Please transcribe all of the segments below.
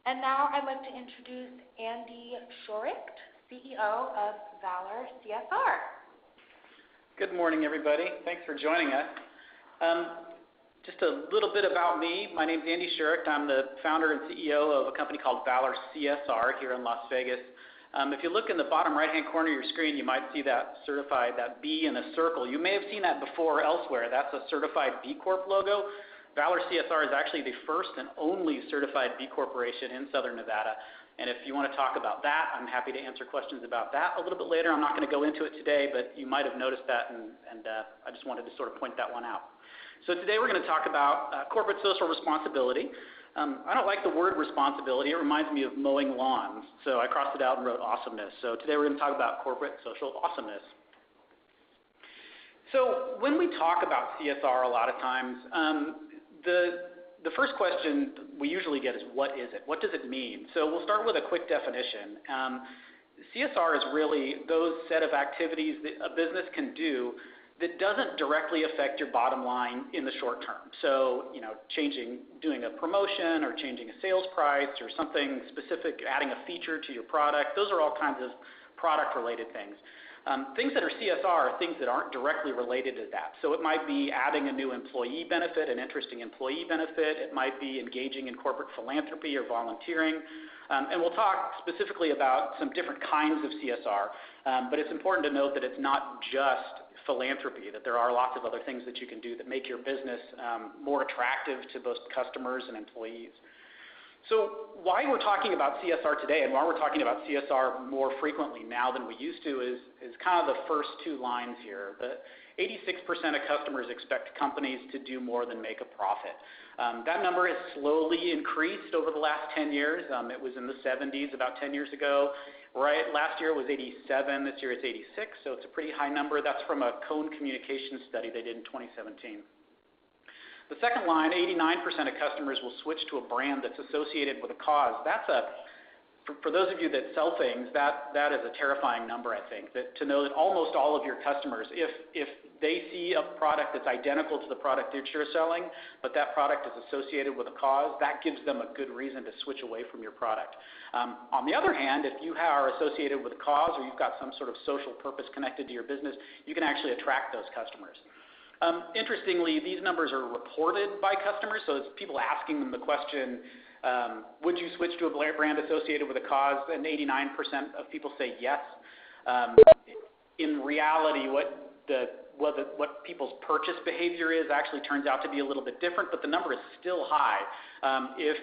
And now I'd like to introduce Andy Schuricht, CEO of Valor CSR. Good morning, everybody. Thanks for joining us. Just a little bit about me. My name is Andy Schuricht. I'm the founder and CEO of a company called Valor CSR here in Las Vegas. If you look in the bottom right-hand corner of your screen, you might see that certified, that B in a circle. You may have seen that before elsewhere. That's a certified B Corp logo. Valor CSR is actually the first and only certified B Corporation in Southern Nevada. And if you want to talk about that, I'm happy to answer questions about that a little bit later. I'm not going to go into it today, but you might have noticed that, and I just wanted to sort of point that one out. So today we're going to talk about corporate social responsibility. I don't like the word responsibility. It reminds me of mowing lawns, so I crossed it out and wrote awesomeness. So today we're going to talk about corporate social awesomeness. So when we talk about CSR a lot of times, the first question we usually get is, what is it? What does it mean? So we'll start with a quick definition. CSR is really those set of activities that a business can do that doesn't directly affect your bottom line in the short term. So, doing a promotion or changing a sales price or something specific, adding a feature to your product, those are all kinds of product-related things. Things that are CSR are things that aren't directly related to that. So it might be adding a new employee benefit, an interesting employee benefit. It might be engaging in corporate philanthropy or volunteering. And we'll talk specifically about some different kinds of CSR, but it's important to note that it's not just philanthropy, that there are lots of other things that you can do that make your business more attractive to both customers and employees. So why we're talking about CSR today and why we're talking about CSR more frequently now than we used to is kind of the first two lines here. The 86% of customers expect companies to do more than make a profit. That number has slowly increased over the last 10 years. It was in the 70s about 10 years ago. Right, last year it was 87, this year it's 86, so it's a pretty high number. That's from a Cone Communications study they did in 2017. The second line, 89% of customers will switch to a brand that's associated with a cause. For those of you that sell things, that is a terrifying number, I think, to know that almost all of your customers, if they see a product that's identical to the product that you're selling, but that product is associated with a cause, that gives them a good reason to switch away from your product. On the other hand, if you are associated with a cause or you've got some sort of social purpose connected to your business, you can actually attract those customers. Interestingly, these numbers are reported by customers, so it's people asking them the question, would you switch to a brand associated with a cause? And 89% of people say yes. In reality, what people's purchase behavior is actually turns out to be a little bit different, but the number is still high. If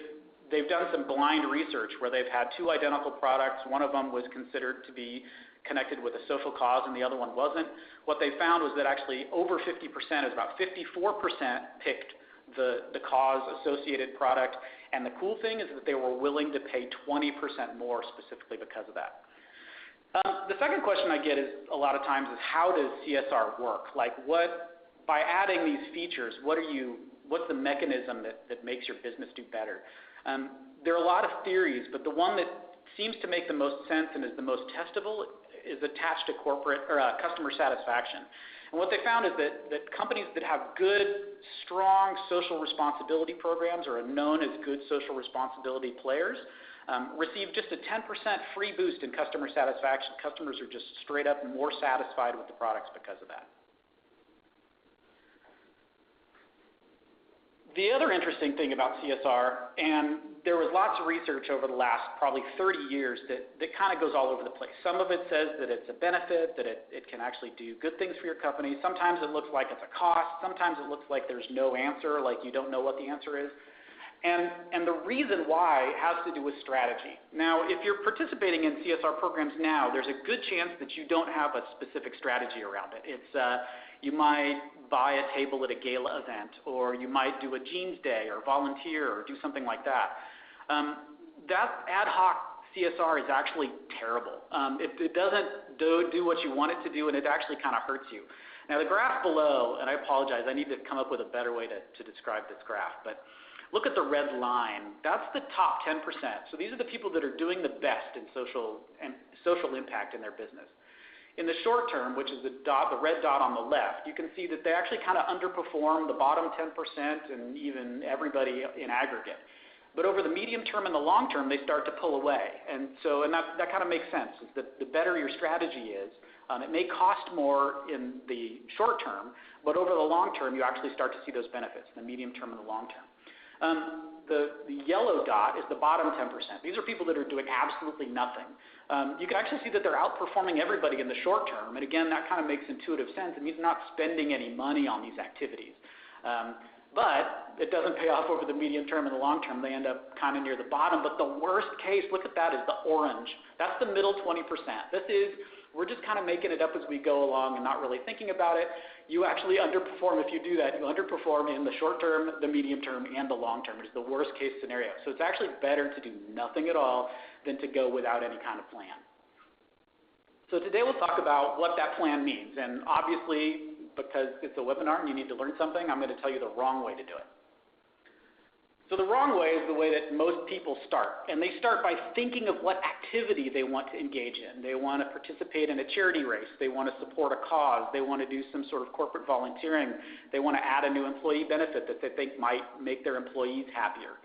they've done some blind research where they've had two identical products, one of them was considered to be connected with a social cause and the other one wasn't, what they found was that actually over 50%, is about 54% picked the cause associated product, and the cool thing is that they were willing to pay 20% more specifically because of that. The second question I get is a lot of times is, how does CSR work? Like, by adding these features, what's the mechanism that makes your business do better? There are a lot of theories, but the one that seems to make the most sense and is the most testable is attached to customer satisfaction. And what they found is that companies that have good, strong social responsibility programs or are known as good social responsibility players receive just a 10% free boost in customer satisfaction. Customers are just straight up more satisfied with the products because of that. The other interesting thing about CSR, and there was lots of research over the last probably 30 years that kind of goes all over the place. Some of it says that it's a benefit, that it can actually do good things for your company. Sometimes it looks like it's a cost. Sometimes it looks like there's no answer, like you don't know what the answer is. And the reason why has to do with strategy. Now, if you're participating in CSR programs now, there's a good chance that you don't have a specific strategy around it. You might buy a table at a gala event, or you might do a jeans day or volunteer or do something like that. That ad hoc CSR is actually terrible. It doesn't do what you want it to do, and it actually kind of hurts you. Now, the graph below, and I apologize, I need to come up with a better way to describe this graph, but look at the red line. That's the top 10%. So these are the people that are doing the best in social impact in their business. In the short term, which is the red dot on the left, you can see that they actually kind of underperform the bottom 10% and even everybody in aggregate. But over the medium term and the long term, they start to pull away. And that kind of makes sense. Is that the better your strategy is, it may cost more in the short term, but over the long term, you actually start to see those benefits, the medium term and the long term. The yellow dot is the bottom 10%. These are people that are doing absolutely nothing. You can actually see that they're outperforming everybody in the short term. And again, that kind of makes intuitive sense. It means they're not spending any money on these activities. But it doesn't pay off over the medium term and the long term. They end up kind of near the bottom. But the worst case, look at that, is the orange. That's the middle 20%. We're just kind of making it up as we go along and not really thinking about it. You actually underperform if you do that. You underperform in the short term, the medium term, and the long term. It's the worst case scenario. So it's actually better to do nothing at all than to go without any kind of plan. So today we'll talk about what that plan means. And obviously, because it's a webinar and you need to learn something, I'm going to tell you the wrong way to do it. So the wrong way is the way that most people start. And they start by thinking of what activity they want to engage in. They want to participate in a charity race. They want to support a cause. They want to do some sort of corporate volunteering. They want to add a new employee benefit that they think might make their employees happier.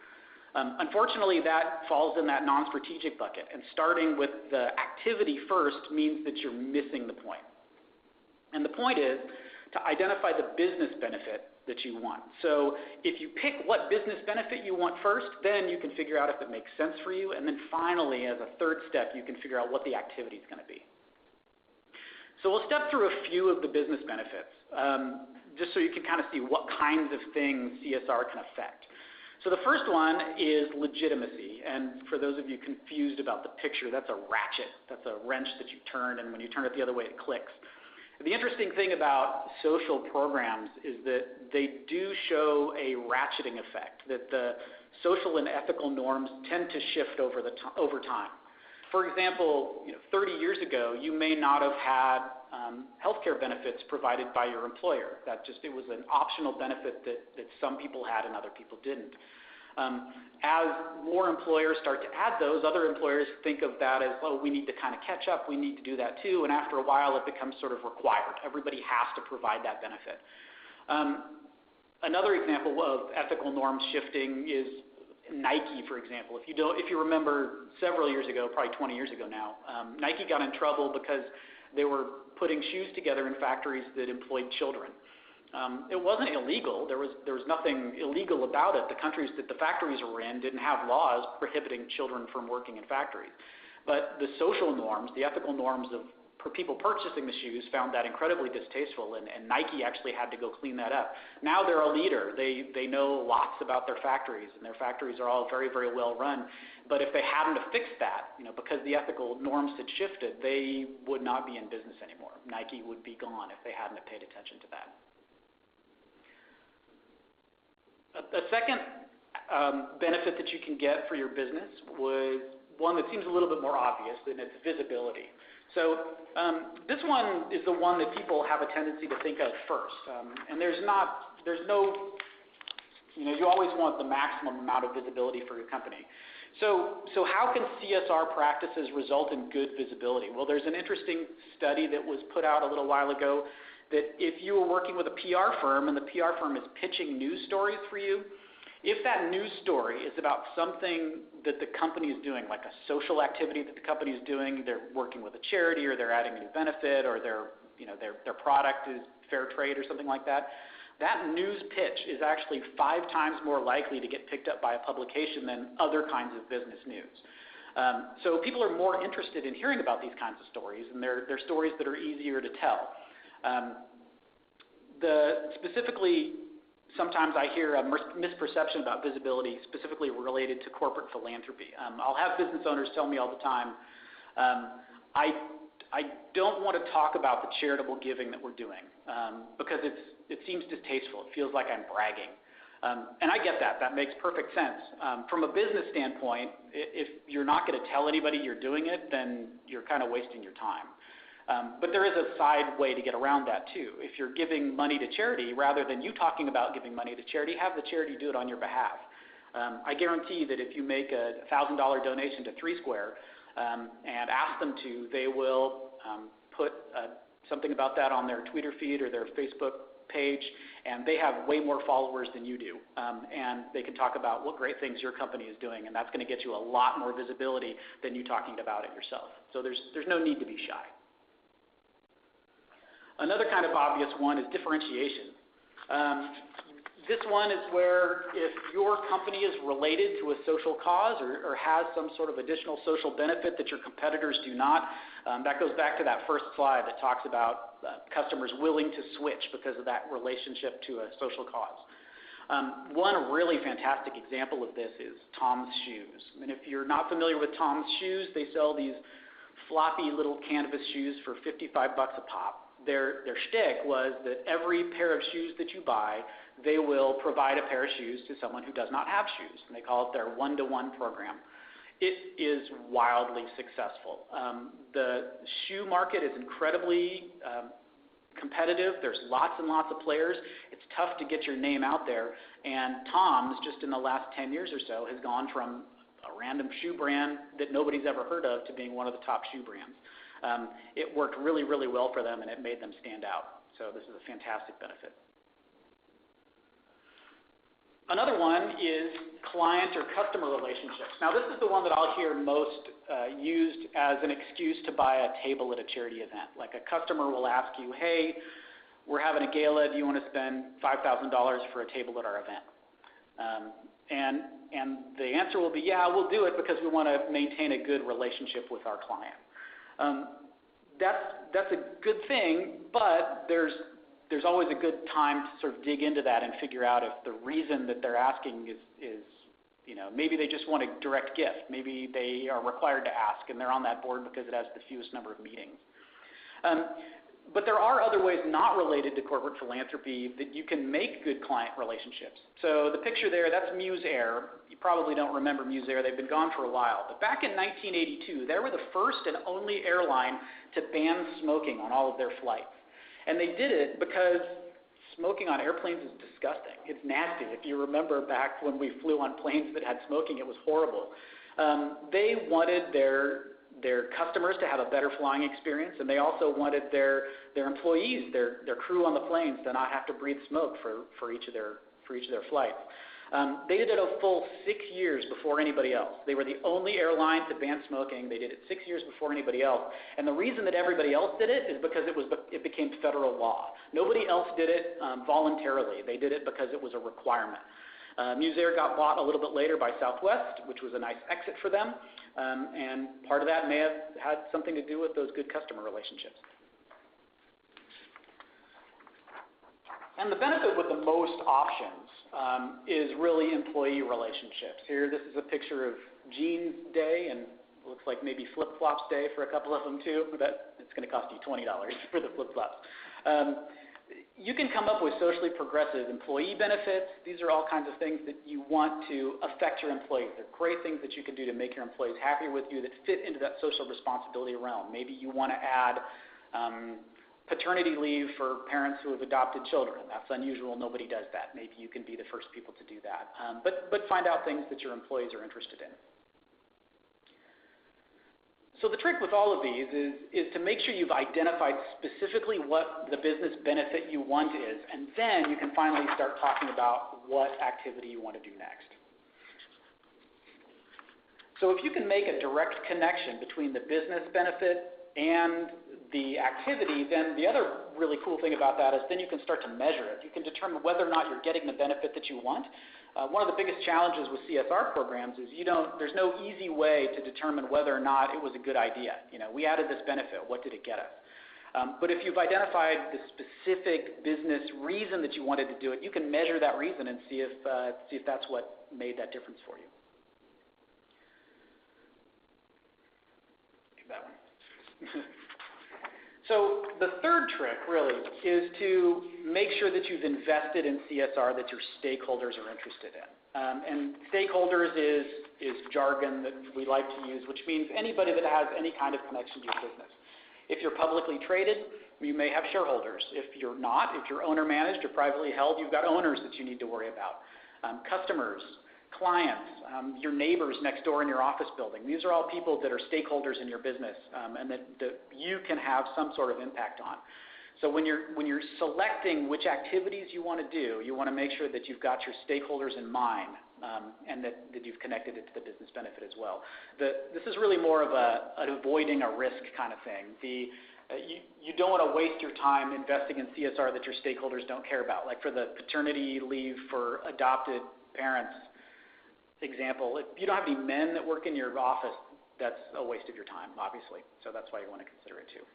Unfortunately, that falls in that non-strategic bucket. And starting with the activity first means that you're missing the point. And the point is to identify the business benefit that you want. So if you pick what business benefit you want first, then you can figure out if it makes sense for you. And then finally, as a third step, you can figure out what the activity is going to be. So we'll step through a few of the business benefits, just so you can kind of see what kinds of things CSR can affect. So the first one is legitimacy. And for those of you confused about the picture, that's a ratchet. That's a wrench that you turn, and when you turn it the other way, it clicks. The interesting thing about social programs is that they do show a ratcheting effect, that the social and ethical norms tend to shift over time. For example, 30 years ago, you may not have had healthcare benefits provided by your employer. It was an optional benefit that some people had and other people didn't. As more employers start to add those, other employers think of that as, oh, we need to kind of catch up, we need to do that too, and after a while it becomes sort of required. Everybody has to provide that benefit. Another example of ethical norms shifting is Nike, for example. If you remember several years ago, probably 20 years ago now, Nike got in trouble because they were putting shoes together in factories that employed children. It wasn't illegal. There was nothing illegal about it. The countries that the factories were in didn't have laws prohibiting children from working in factories. But the social norms, the ethical norms of people purchasing the shoes found that incredibly distasteful, and Nike actually had to go clean that up. Now they're a leader. They know lots about their factories, and their factories are all very, very well run. But if they hadn't have fixed that, because the ethical norms had shifted, they would not be in business anymore. Nike would be gone if they hadn't have paid attention to that. A second benefit that you can get for your business was one that seems a little bit more obvious, and it's visibility. So this one is the one that people have a tendency to think of first. And you always want the maximum amount of visibility for your company. So how can CSR practices result in good visibility? Well, there's an interesting study that was put out a little while ago that if you were working with a PR firm and the PR firm is pitching news stories for you, if that news story is about something that the company is doing, like a social activity that the company is doing, they're working with a charity or they're adding a new benefit or their product is fair trade or something like that, that news pitch is actually 5 times more likely to get picked up by a publication than other kinds of business news. So people are more interested in hearing about these kinds of stories, and they're stories that are easier to tell. Specifically, sometimes I hear a misperception about visibility, specifically related to corporate philanthropy. I'll have business owners tell me all the time, I don't want to talk about the charitable giving that we're doing because it seems distasteful. It feels like I'm bragging. And I get that. That makes perfect sense. From a business standpoint, if you're not going to tell anybody you're doing it, then you're kind of wasting your time. But there is a side way to get around that too. If you're giving money to charity, rather than you talking about giving money to charity, have the charity do it on your behalf. I guarantee that if you make a $1,000 donation to 3 Square and ask them to, they will put something about that on their Twitter feed or their Facebook page, and they have way more followers than you do. And they can talk about what great things your company is doing, and that's going to get you a lot more visibility than you talking about it yourself. So there's no need to be shy. Another kind of obvious one is differentiation. This one is where if your company is related to a social cause or has some sort of additional social benefit that your competitors do not, that goes back to that first slide that talks about customers willing to switch because of that relationship to a social cause. One really fantastic example of this is Tom's Shoes. I mean, if you're not familiar with Tom's Shoes, they sell these floppy little canvas shoes for $55 a pop. Their shtick was that every pair of shoes that you buy, they will provide a pair of shoes to someone who does not have shoes, and they call it their one-to-one program. It is wildly successful. The shoe market is incredibly competitive. There's lots and lots of players. It's tough to get your name out there, and Tom's, just in the last 10 years or so, has gone from a random shoe brand that nobody's ever heard of to being one of the top shoe brands. It worked really, really well for them, and it made them stand out. So this is a fantastic benefit. Another one is client or customer relationships. Now, this is the one that I'll hear most used as an excuse to buy a table at a charity event. Like a customer will ask you, hey, we're having a gala. Do you want to spend $5,000 for a table at our event? And the answer will be, yeah, we'll do it because we want to maintain a good relationship with our client. That's a good thing, but there's always a good time to sort of dig into that and figure out if the reason that they're asking is maybe they just want a direct gift. Maybe they are required to ask and they're on that board because it has the fewest number of meetings. But there are other ways not related to corporate philanthropy that you can make good client relationships. So the picture there, that's Muse Air. You probably don't remember Muse Air. They've been gone for a while. But back in 1982, they were the first and only airline to ban smoking on all of their flights. And they did it because smoking on airplanes is disgusting. It's nasty. If you remember back when we flew on planes that had smoking, it was horrible. They wanted their customers to have a better flying experience, and they also wanted their employees, their crew on the planes, to not have to breathe smoke for each of their flights. They did it a full 6 years before anybody else. They were the only airline to ban smoking. They did it 6 years before anybody else. And the reason that everybody else did it is because it became federal law. Nobody else did it voluntarily. They did it because it was a requirement. Muse Air got bought a little bit later by Southwest, which was a nice exit for them. And part of that may have had something to do with those good customer relationships. And the benefit with the most options is really employee relationships. Here, this is a picture of Jeans Day, and it looks like maybe Flip-Flops Day for a couple of them too. But it's going to cost you $20 for the flip-flops. You can come up with socially progressive employee benefits. These are all kinds of things that you want to affect your employees. They're great things that you can do to make your employees happier with you that fit into that social responsibility realm. Maybe you want to add paternity leave for parents who have adopted children. That's unusual. Nobody does that. Maybe you can be the first people to do that. But find out things that your employees are interested in. So the trick with all of these is to make sure you've identified specifically what the business benefit you want is, and then you can finally start talking about what activity you want to do next. So if you can make a direct connection between the business benefit and the activity, then the other really cool thing about that is then you can start to measure it. You can determine whether or not you're getting the benefit that you want. One of the biggest challenges with CSR programs is there's no easy way to determine whether or not it was a good idea. We added this benefit. What did it get us? But if you've identified the specific business reason that you wanted to do it, you can measure that reason and see if that's what made that difference for you. Give that one. So the third trick, really, is to make sure that you've invested in CSR that your stakeholders are interested in. And stakeholders is jargon that we like to use, which means anybody that has any kind of connection to your business. If you're publicly traded, you may have shareholders. If you're not, if you're owner-managed or privately held, you've got owners that you need to worry about. Customers, clients, your neighbors next door in your office building. These are all people that are stakeholders in your business and that you can have some sort of impact on. So when you're selecting which activities you want to do, you want to make sure that you've got your stakeholders in mind, and that you've connected it to the business benefit as well. This is really more of an avoiding a risk kind of thing. You don't want to waste your time investing in CSR that your stakeholders don't care about. Like for the paternity leave for adopted parents example, if you don't have any men that work in your office, that's a waste of your time, obviously. So that's why you want to consider it too.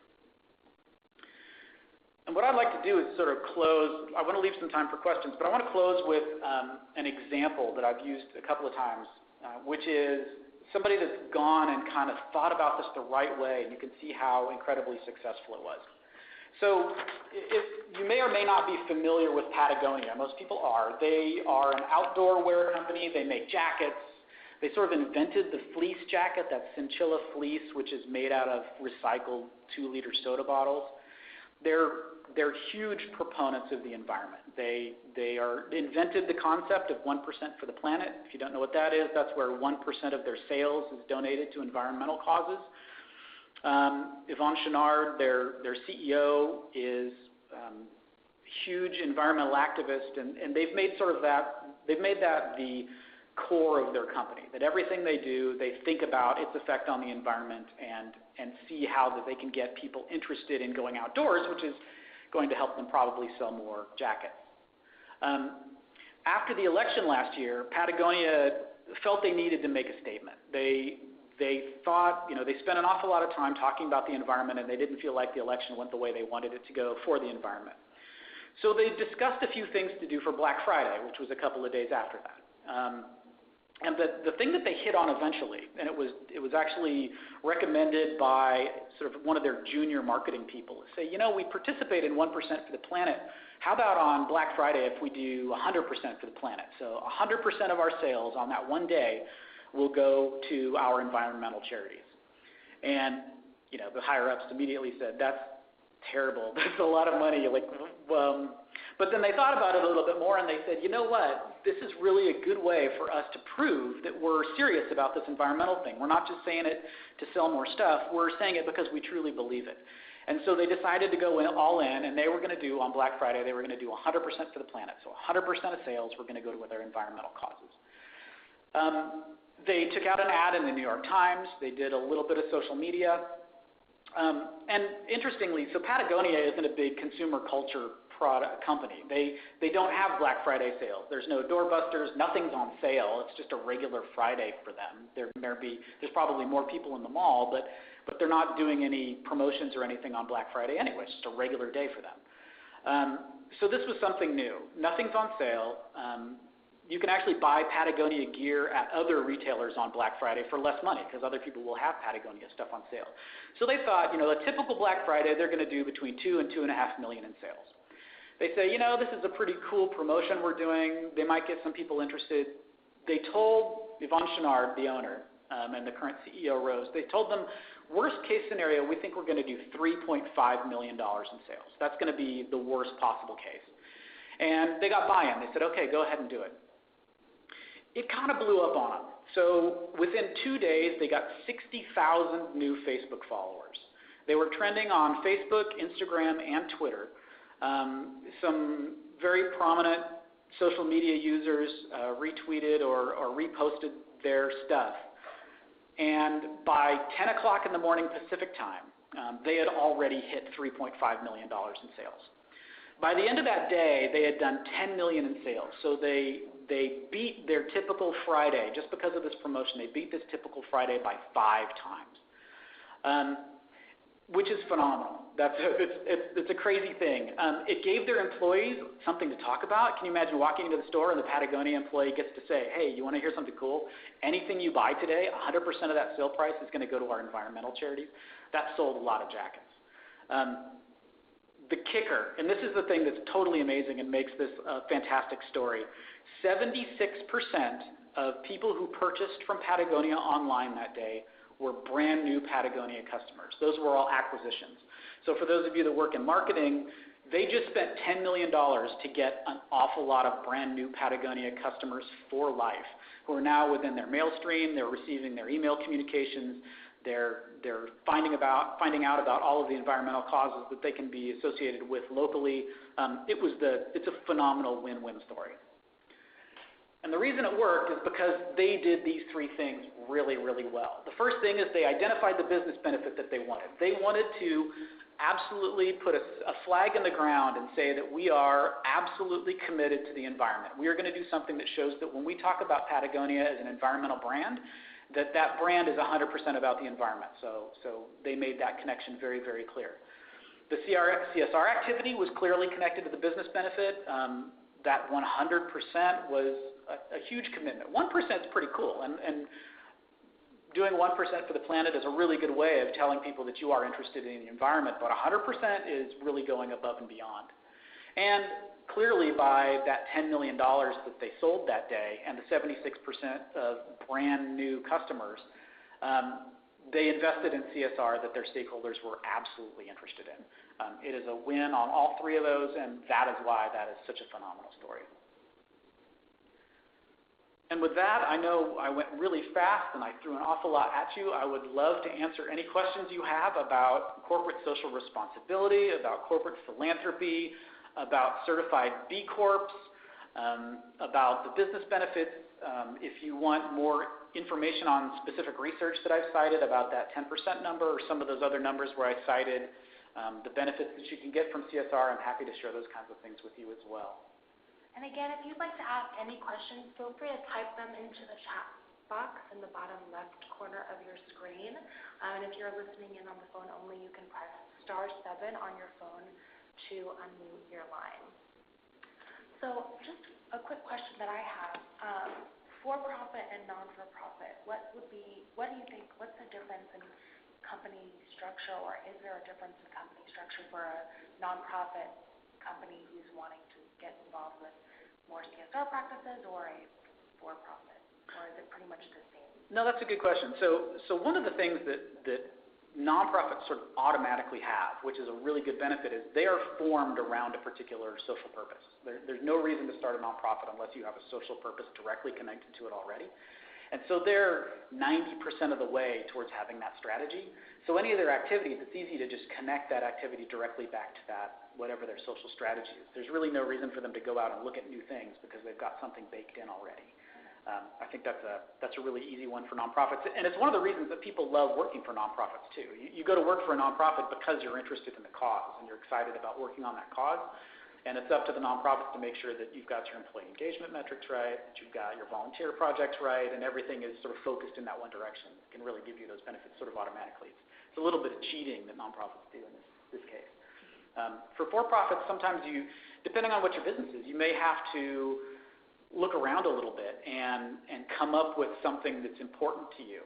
And what I'd like to do is sort of close. I want to leave some time for questions, but I want to close with an example that I've used a couple of times, which is somebody that's gone and kind of thought about this the right way, and you can see how incredibly successful it was. So you may or may not be familiar with Patagonia. Most people are. They are an outdoor wear company. They make jackets. They sort of invented the fleece jacket, that chinchilla fleece, which is made out of recycled 2-liter soda bottles. They're huge proponents of the environment. They invented the concept of 1% for the planet. If you don't know what that is, that's where 1% of their sales is donated to environmental causes. Yvon Chouinard, their CEO, is a huge environmental activist, and they've made that the core of their company, that everything they do, they think about its effect on the environment and see how that they can get people interested in going outdoors, which is going to help them probably sell more jackets. After the election last year, Patagonia felt they needed to make a statement. They thought, they spent an awful lot of time talking about the environment, and they didn't feel like the election went the way they wanted it to go for the environment. So they discussed a few things to do for Black Friday, which was a couple of days after that. And the thing that they hit on eventually, and it was actually recommended by sort of one of their junior marketing people, is say, we participate in 1% for the planet. How about on Black Friday if we do 100% for the planet? So 100% of our sales on that one day will go to our environmental charities. And the higher ups immediately said, that's terrible. That's a lot of money. But then they thought about it a little bit more, and they said, you know what? This is really a good way for us to prove that we're serious about this environmental thing. We're not just saying it to sell more stuff. We're saying it because we truly believe it. And so they decided to go all in, and they were going to do, on Black Friday, they were going to do 100% for the planet. So 100% of sales were going to go to their environmental causes. They took out an ad in the New York Times. They did a little bit of social media. And interestingly, so Patagonia isn't a big consumer culture product company. They don't have Black Friday sales. There's no doorbusters. Nothing's on sale. It's just a regular Friday for them. There's probably more people in the mall, but they're not doing any promotions or anything on Black Friday anyway. It's just a regular day for them. So this was something new. Nothing's on sale. You can actually buy Patagonia gear at other retailers on Black Friday for less money because other people will have Patagonia stuff on sale. So they thought, a typical Black Friday, they're going to do between $2 and $2.5 million in sales. They say, this is a pretty cool promotion we're doing. They might get some people interested. They told Yvon Chouinard, the owner, and the current CEO, Rose, they told them, worst case scenario, we think we're going to do $3.5 million in sales. That's going to be the worst possible case. And they got buy-in. They said, okay, go ahead and do it. It kind of blew up on them. So within 2 days, they got 60,000 new Facebook followers. They were trending on Facebook, Instagram, and Twitter. Some very prominent social media users retweeted or reposted their stuff. And by 10 o'clock in the morning Pacific time, they had already hit $3.5 million in sales. By the end of that day, they had done $10 million in sales. So they beat their typical Friday, just because of this promotion, they beat this typical Friday by 5 times, which is phenomenal. It's a crazy thing. It gave their employees something to talk about. Can you imagine walking into the store and the Patagonia employee gets to say, hey, you want to hear something cool? Anything you buy today, 100% of that sale price is going to go to our environmental charities. That sold a lot of jackets. The kicker, and this is the thing that's totally amazing and makes this a fantastic story, 76% of people who purchased from Patagonia online that day were brand new Patagonia customers. Those were all acquisitions. So for those of you that work in marketing, they just spent $10 million to get an awful lot of brand new Patagonia customers for life who are now within their mail stream. They're receiving their email communications. They're finding out about all of the environmental causes that they can be associated with locally. It's a phenomenal win-win story. And the reason it worked is because they did these three things really, really well. The first thing is they identified the business benefit that they wanted. They wanted to absolutely put a flag in the ground and say that we are absolutely committed to the environment. We are going to do something that shows that when we talk about Patagonia as an environmental brand, that brand is 100% about the environment. So they made that connection very, very clear. The CSR activity was clearly connected to the business benefit. That 100% was a huge commitment. 1% is pretty cool, and doing 1% for the planet is a really good way of telling people that you are interested in the environment, but 100% is really going above and beyond. And clearly by that $10 million that they sold that day and the 76% of brand new customers, they invested in CSR that their stakeholders were absolutely interested in. It is a win on all three of those, and that is why that is such a phenomenal story. And with that, I know I went really fast and I threw an awful lot at you. I would love to answer any questions you have about corporate social responsibility, about corporate philanthropy, about certified B Corps, about the business benefits. If you want more information on specific research that I've cited about that 10% number or some of those other numbers where I cited the benefits that you can get from CSR, I'm happy to share those kinds of things with you as well. And again, if you'd like to ask any questions, feel free to type them into the chat box in the bottom left corner of your screen. And if you're listening in on the phone only, you can press *7 on your phone to unmute your line. So just a quick question that I have. For-profit and non-for-profit, what do you think, what's the difference in company structure, or is there a difference in company structure for a nonprofit company who's wanting to get involved with more CSR practices or a for-profit, or is it pretty much the same? No, that's a good question. So one of the things that nonprofits sort of automatically have, which is a really good benefit, is they are formed around a particular social purpose. There's no reason to start a nonprofit unless you have a social purpose directly connected to it already. And so they're 90% of the way towards having that strategy. So any of their activities, it's easy to just connect that activity directly back to that, whatever their social strategy is. There's really no reason for them to go out and look at new things because they've got something baked in already. I think that's a really easy one for nonprofits. And it's one of the reasons that people love working for nonprofits too. You go to work for a nonprofit because you're interested in the cause and you're excited about working on that cause. And it's up to the nonprofits to make sure that you've got your employee engagement metrics right, that you've got your volunteer projects right, and everything is sort of focused in that one direction. It can really give you those benefits sort of automatically. It's a little bit of cheating that nonprofits do in this case. For-profits, sometimes depending on what your business is, you may have to look around a little bit and come up with something that's important to you.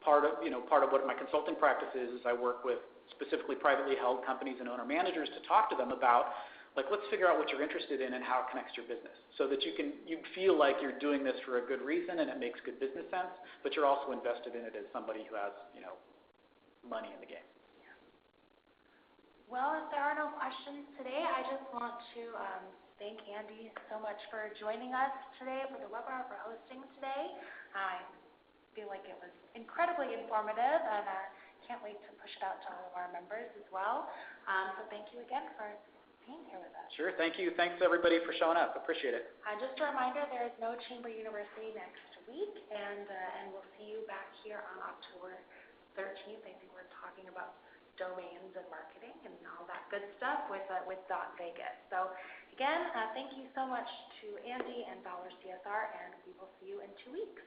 Part of what my consulting practice is I work with specifically privately held companies and owner-managers to talk to them about, let's figure out what you're interested in and how it connects to your business so that you feel like you're doing this for a good reason and it makes good business sense, but you're also invested in it as somebody who has, money in the game. Yeah. Well, if there are no questions today, I just want to thank Andy so much for joining us today for the webinar, for hosting today. I feel like it was incredibly informative, and I can't wait to push it out to all of our members as well. So thank you again for being here with us. Sure, thank you. Thanks everybody for showing up. Appreciate it. Just a reminder, there is no Chamber University next week, and we'll see you back here on October 13th. I think we're talking about domains and marketing and all that good stuff with .Vegas. So again, thank you so much to Andy and Valor CSR, and we will see you in 2 weeks.